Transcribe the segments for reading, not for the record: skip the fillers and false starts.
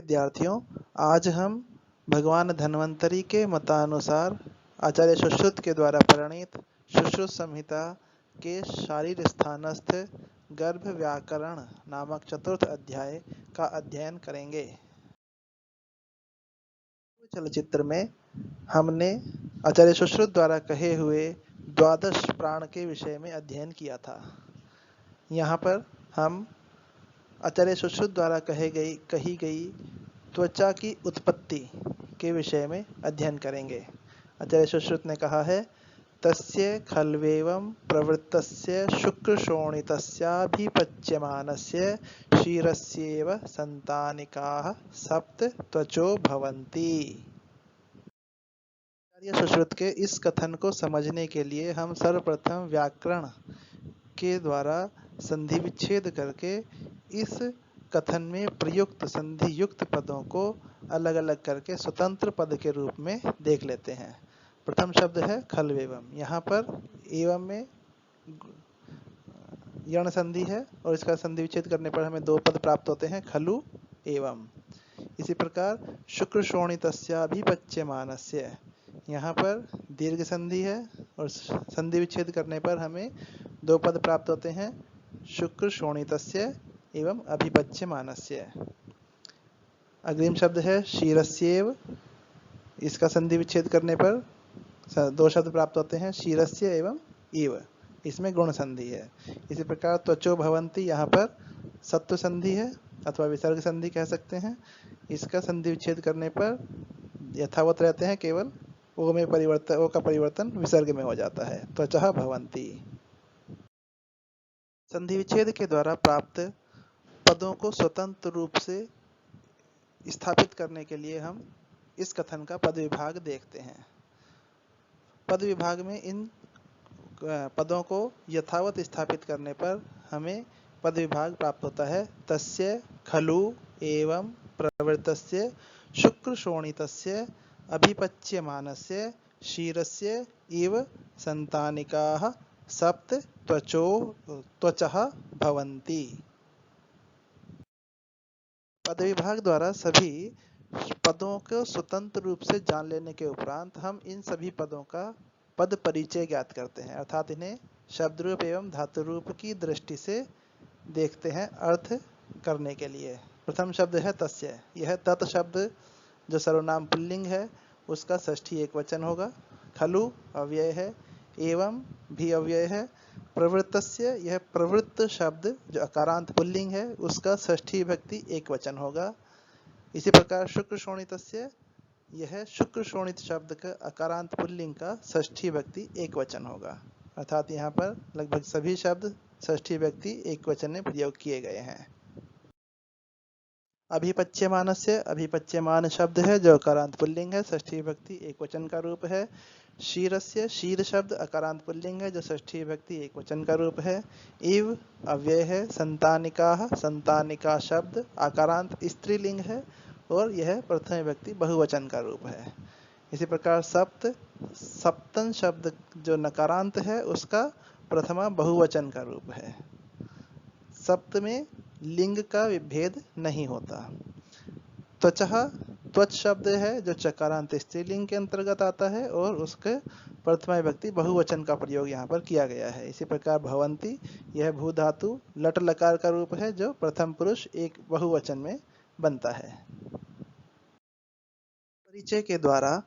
विद्यार्थियों, आज हम भगवान धन्वंतरी के मतानुसार आचार्य सुश्रुत के द्वारा प्रणीत सुश्रुत संहिता के शारीर स्थानस्थ गर्भ व्याकरण नामक चतुर्थ अध्याय का अध्ययन करेंगे। चलचित्र में हमने आचार्य सुश्रुत द्वारा कहे हुए द्वादश प्राण के विषय में अध्ययन किया था। यहाँ पर हम आचार्य सुश्रुत द्वारा कही गई त्वचा की उत्पत्ति के विषय में अध्ययन करेंगे। आचार्य सुश्रुत ने कहा है, तस्य खल्वेवं प्रवृत्तस्य शुक्रशोणितस्याभिपच्यमानस्य क्षीरस्येव संतानिकाः सप्त त्वचो भवन्ति। आचार्य सुश्रुत के इस कथन को समझने के लिए हम सर्वप्रथम व्याकरण के द्वारा संधि विच्छेद करके इस कथन में प्रयुक्त संधि युक्त पदों को अलग अलग करके स्वतंत्र पद के रूप में देख लेते हैं। प्रथम शब्द है खल्वेवम। यहाँ पर एवं में यण संधि है और इसका संधि विच्छेद करने पर हमें दो पद प्राप्त होते हैं, खलु एवं। इसी प्रकार शुक्र शोणितस्याभिपच्यमानस्य, यहाँ पर दीर्घ संधि है और संधि विच्छेद करने पर हमें दो पद प्राप्त होते हैं, शुक्र शोणितस्य एवं अभिपच्यमानस्य। अग्रिम शब्द है क्षीरस्येव। इसका संधि विच्छेद करने पर दो शब्द प्राप्त होते हैं, क्षीरस्य एवं इव। इसमें गुण संधि है। इसी प्रकार त्वचो भवन्ति, यहाँ पर सत्व संधि है अथवा विसर्ग संधि कह सकते हैं। इसका संधि विच्छेद करने पर यथावत रहते हैं, केवल ओ में परिवर्तन, ओ का परिवर्तन विसर्ग में हो जाता है, त्वचः भवन्ति। संधि विच्छेद के द्वारा प्राप्त पदों को स्वतंत्र रूप से स्थापित करने के लिए हम इस कथन का पद विभाग देखते हैं। पद विभाग में इन पदों को यथावत स्थापित करने पर हमें पद विभाग प्राप्त होता है। तस्य खलु एवं प्रवृत्तस्य शुक्र शोणितस्य अभिपच्यमानस्य क्षीरस्य इव संतानिकाः सप्त त्वचः भवन्ति। पद विभाग द्वारा सभी पदों को स्वतंत्र रूप से जान लेने के उपरांत हम इन सभी पदों का पद परिचय ज्ञात करते हैं, अर्थात इन्हें शब्द रूप एवं धातु रूप की दृष्टि से देखते हैं अर्थ करने के लिए। प्रथम शब्द है तस्य। यह तत् शब्द जो सर्वनाम पुल्लिंग है उसका षष्ठी एकवचन होगा। खलु अव्यय है, एवं भी अव्यय है। प्रवृत्तस्य, यह प्रवृत्त शब्द जो अकारांत पुल्लिंग है उसका षष्ठी विभक्ति एकवचन होगा। इसी प्रकार शुक्र शोणितस्य, यह शुक्र शोणित शब्द का अकारांत पुल्लिंग का षष्ठी विभक्ति एकवचन होगा। अर्थात यहाँ पर लगभग सभी शब्द षष्ठी विभक्ति एकवचन में प्रयोग किए गए हैं। अभिपच्यमानस्य, अभिपच्यमान शब्द है जो अकारांत पुल्लिंग है, षष्ठी विभक्ति एकवचन का रूप है। क्षीरस्य, क्षीर शब्द अकारांत पुल्लिंग है जो षष्ठी विभक्ति एकवचन का रूप है। इव अव्यय है। संतानिकाः, संतानिका शब्द आकारांत स्त्रीलिंग है और यह प्रथम विभक्ति बहुवचन का रूप है। इसी प्रकार सप्त, सप्तन शब्द जो नकारांत है उसका प्रथमा बहुवचन का रूप है। सप्त में लिंग का विभेद नहीं होता। त्वचः, त्वच शब्द है जो चकारांत स्त्रीलिंग के अंतर्गत आता है और उसके प्रथमा विभक्ति बहुवचन का प्रयोग यहाँ पर किया गया है। इसी प्रकार भवन्ति, यह भू धातु लट लकार का रूप है जो प्रथम पुरुष एक बहुवचन में बनता है। परिचय के द्वारा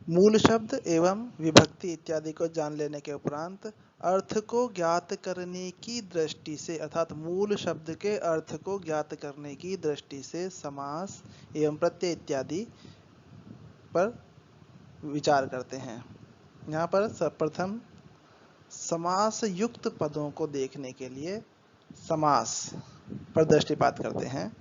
मूल शब्द एवं विभक्ति इत्यादि को जान लेने के उपरांत अर्थ को ज्ञात करने की दृष्टि से, अर्थात मूल शब्द के अर्थ को ज्ञात करने की दृष्टि से समास एवं प्रत्यय इत्यादि पर विचार करते हैं। यहाँ पर सर्वप्रथम समास युक्त पदों को देखने के लिए समास पर दृष्टिपात करते हैं।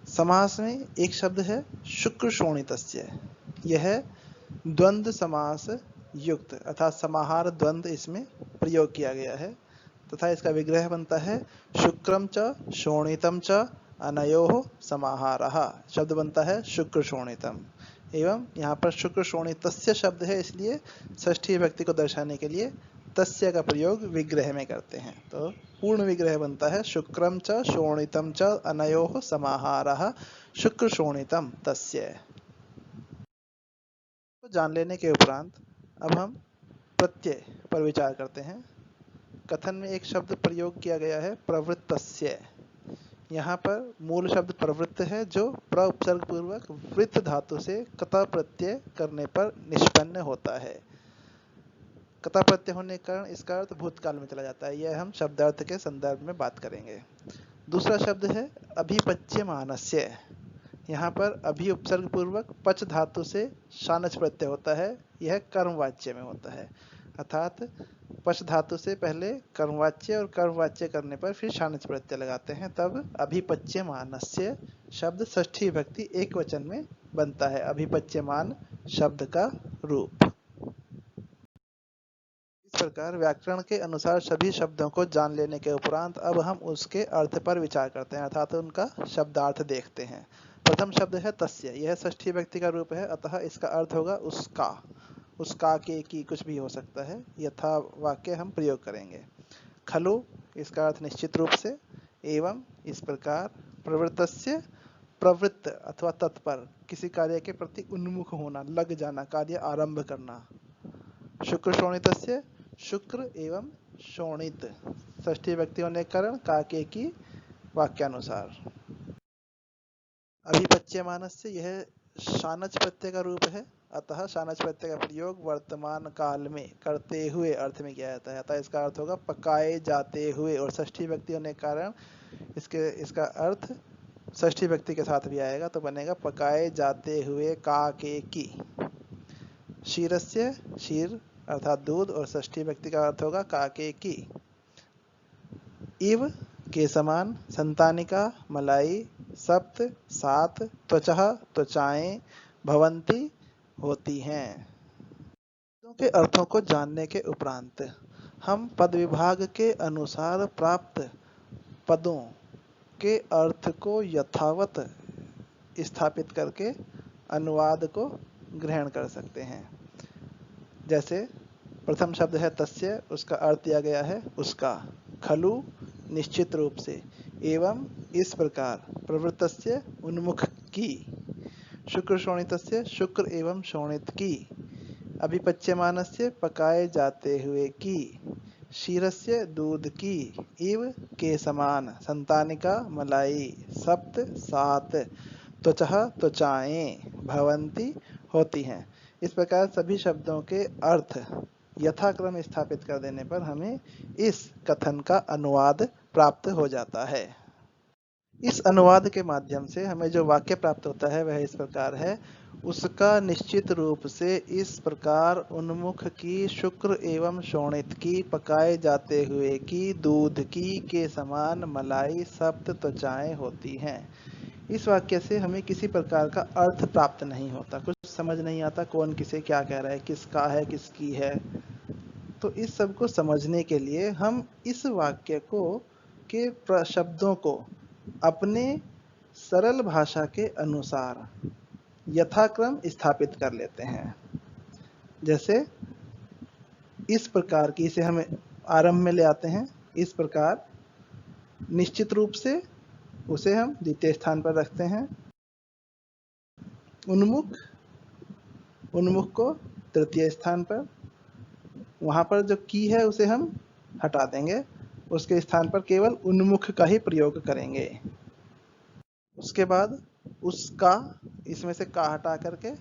समास में एक शब्द है शुक्र शोणितस्य। यह द्वंद्व समास युक्त अर्थात समाहार द्वंद्व इसमें प्रयोग किया गया है तथा इसका विग्रह बनता है शुक्रम च शोणितम च अनयोः समाहारः। शब्द बनता है शुक्र शोणितम। एवं यहाँ पर शुक्र शोणितस्य शब्द है, इसलिए षष्ठी विभक्ति को दर्शाने के लिए तस्य का प्रयोग विग्रह में करते हैं, तो पूर्ण विग्रह बनता है शुक्रम च शोणितम च अनयोः समाहारः शुक्र शोणितम तस्य। तो जान लेने के उपरांत अब हम प्रत्यय पर विचार करते हैं। कथन में एक शब्द प्रयोग किया गया है प्रवृत्तस्य। यहाँ पर मूल शब्द प्रवृत्त है जो प्र उपसर्ग पूर्वक वृत्त धातु से कता प्रत्यय करने पर निष्पन्न होता है। कता प्रत्यय होने के कारण इसका अर्थ भूतकाल में चला जाता है। यह हम शब्दार्थ के संदर्भ में बात करेंगे। दूसरा शब्द है अभिपच्यमानस्य। यहाँ पर अभि उपसर्ग पूर्वक पच धातु से शानच प्रत्यय होता है। यह कर्मवाच्य में होता है, अर्थात पच धातु से पहले कर्मवाच्य और कर्मवाच्य करने पर फिर शानच प्रत्यय लगाते हैं, तब अभिपच्यमानस्य शब्द षष्ठी विभक्ति एक वचन में बनता है। अभिपच्यमान शब्द का रूप। इस प्रकार व्याकरण के अनुसार सभी शब्दों को जान लेने के उपरांत अब हम उसके अर्थ पर विचार करते हैं, अर्थात उनका शब्दार्थ देखते हैं। प्रथम शब्द है तस्य। यह षष्ठी व्यक्ति का रूप है, अतः इसका अर्थ होगा उसका। उसका के की कुछ भी हो सकता है, यथा वाक्य हम प्रयोग करेंगे। खलु, इसका अर्थ निश्चित रूप से। एवं, इस प्रकार। प्रवृत्तस्य, प्रवृत्त अथवा तत्पर, किसी कार्य के प्रति उन्मुख होना, लग जाना, कार्य आरंभ करना। शुक्र शोणितस्य, शुक्र एवं शोणित, षष्ठी व्यक्ति होने के कारण काके की वाक्यानुसार। अभिपच्यमानस्य, यह शानच प्रत्यय का रूप है, अतः शानच प्रत्यय का प्रयोग वर्तमान काल में करते हुए अर्थ में किया जाता है, अतः इसका अर्थ होगा पकाए जाते हुए, और षष्ठी व्यक्ति होने के कारण इसका अर्थ षष्ठी व्यक्ति के साथ भी आएगा, तो बनेगा पकाए जाते हुए काके की। क्षीरस्य, क्षीर अर्थात दूध, और षष्ठी व्यक्ति का अर्थ होगा काके की। इव, के समान। संतानिका, मलाई। सप्त, सात। त्वचः, त्वचाएं। भवंती, होती हैं। के अर्थों को जानने के उपरांत हम पद विभाग के अनुसार प्राप्त पदों के अर्थ को यथावत स्थापित करके अनुवाद को ग्रहण कर सकते हैं। जैसे प्रथम शब्द है तस्य, उसका अर्थ दिया गया है उसका। खलु, निश्चित रूप से। एवं, इस प्रकार। प्रवृत्तस्य, उन्मुख की। शुक्र शोणितस्य, शुक्र एवं शोणित की। अभिपच्यमानस्य, पकाए जाते हुए की। क्षीरस्य, दूध की। इव, के समान। संतानिका, मलाई। सप्त, सात। त्वचः, त्वचाएं। भवंती, होती हैं। इस प्रकार सभी शब्दों के अर्थ यथाक्रम स्थापित कर देने पर हमें इस कथन का अनुवाद प्राप्त हो जाता है। इस अनुवाद के माध्यम से हमें जो वाक्य प्राप्त होता है वह इस प्रकार है। उसका निश्चित रूप से इस प्रकार उन्मुख की, शुक्र एवं शोणित की, पकाए जाते हुए की, दूध की, के समान, मलाई, सप्त त्वचाएं होती हैं। इस वाक्य से हमें किसी प्रकार का अर्थ प्राप्त नहीं होता, कुछ समझ नहीं आता कौन किसे क्या कह रहा है, किसका है, किसकी है। तो इस सब को समझने के लिए हम इस वाक्य को के शब्दों को अपने सरल भाषा के अनुसार यथाक्रम स्थापित कर लेते हैं। जैसे इस प्रकार की, इसे हमें आरंभ में ले आते हैं। इस प्रकार, निश्चित रूप से, उसे हम द्वितीय स्थान पर रखते हैं। उन्मुख, उन्मुख को तृतीय स्थान पर। वहां पर जो की है उसे हम हटा देंगे, उसके स्थान पर केवल उन्मुख का ही प्रयोग करेंगे। उसके बाद उसका, इसमें से का हटा करके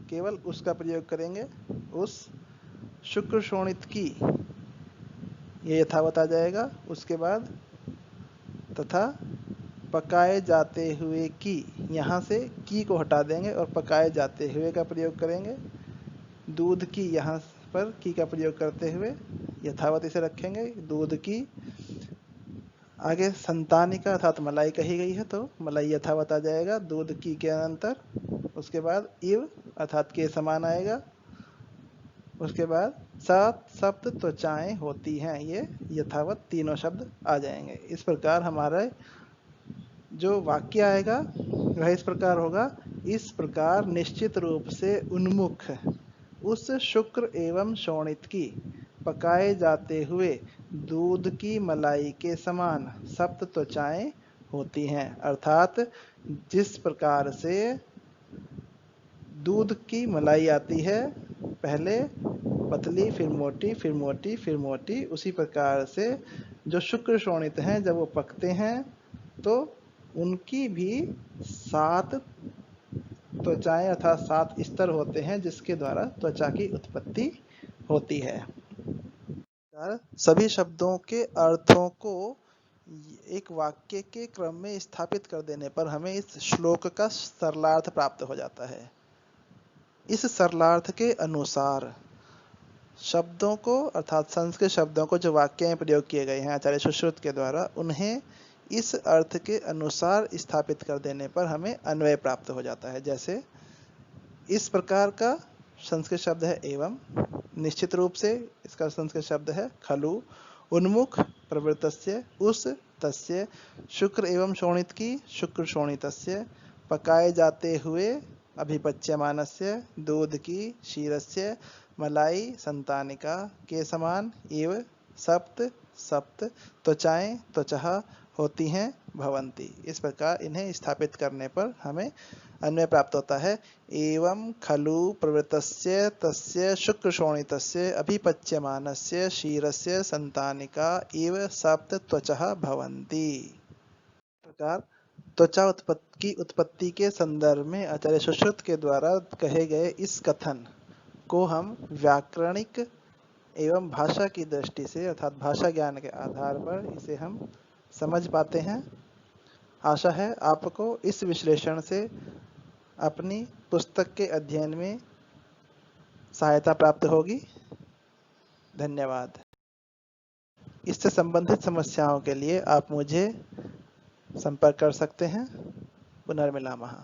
केवल उसका प्रयोग करेंगे। उस। शुक्र शोणित की, ये यथावत आ जाएगा। उसके बाद तथा पकाए जाते हुए की, यहाँ से की को हटा देंगे और पकाए जाते हुए का प्रयोग करेंगे। दूध की, यहाँ पर की का प्रयोग करते हुए यथावत इसे रखेंगे, दूध की। आगे संतानिका अर्थात मलाई कही गई है, तो मलाई यथावत आ जाएगा दूध की के अनंतर। उसके बाद इव अर्थात के समान आएगा। उसके बाद सात, सप्त त्वचाएं होती हैं, ये यथावत तीनों शब्द आ जाएंगे। इस प्रकार हमारा जो वाक्य आएगा वह इस प्रकार होगा। इस प्रकार निश्चित रूप से उन्मुख उस शुक्र एवं शोणित की, पकाए जाते हुए दूध की मलाई के समान सप्त त्वचाएं होती हैं। अर्थात जिस प्रकार से दूध की मलाई आती है, पहले पतली फिर मोटी फिर मोटी फिर मोटी, उसी प्रकार से जो शुक्र शोणित हैं जब वो पकते हैं तो उनकी भी 7 त्वचाएं अर्थात 7 स्तर होते हैं जिसके द्वारा त्वचा की उत्पत्ति होती है। सभी शब्दों के अर्थों को एक वाक्य के क्रम में स्थापित कर देने पर हमें इस श्लोक का सरलार्थ प्राप्त हो जाता है। इस सरलार्थ के अनुसार शब्दों को अर्थात संस्कृत शब्दों को जो वाक्य में प्रयोग किए गए हैं आचार्य सुश्रुत के द्वारा, उन्हें इस अर्थ के अनुसार स्थापित कर देने पर हमें अन्वय प्राप्त हो जाता है। जैसे इस प्रकार का संस्कृत शब्द है एवं, निश्चित रूप से इसका संस्कृत शब्द है खलु, उन्मुख प्रवृत्तस्य उस तस्य, शुक्र एवं शोणित की शुक्र शोणितस्य, पकाए जाते हुए अभिपच्यमानस्य दूध की क्षीरस्य, मलाई संतानिका के समान, एव सप्त सप्त त्वचाएं त्वचः होती हैं भवन्ति। इस प्रकार इन्हें स्थापित करने पर हमें अन्वय प्राप्त होता है। एवं खलु प्रवृत्तस्य तस्य शुक्र शोणितस्य अभिपच्यमानस्य क्षीरस्य संतानिका एव सप्त त्वचः भवन्ति। प्रकार त्वचा की उत्पत्ति के संदर्भ में आचार्य सुश्रुत के द्वारा कहे गए इस कथन को हम व्याकरणिक एवं भाषा की दृष्टि से अर्थात भाषा ज्ञान के आधार पर इसे हम समझ पाते हैं। आशा है आपको इस विश्लेषण से अपनी पुस्तक के अध्ययन में सहायता प्राप्त होगी। धन्यवाद। इससे संबंधित समस्याओं के लिए आप मुझे संपर्क कर सकते हैं। पुनर्मिलामः।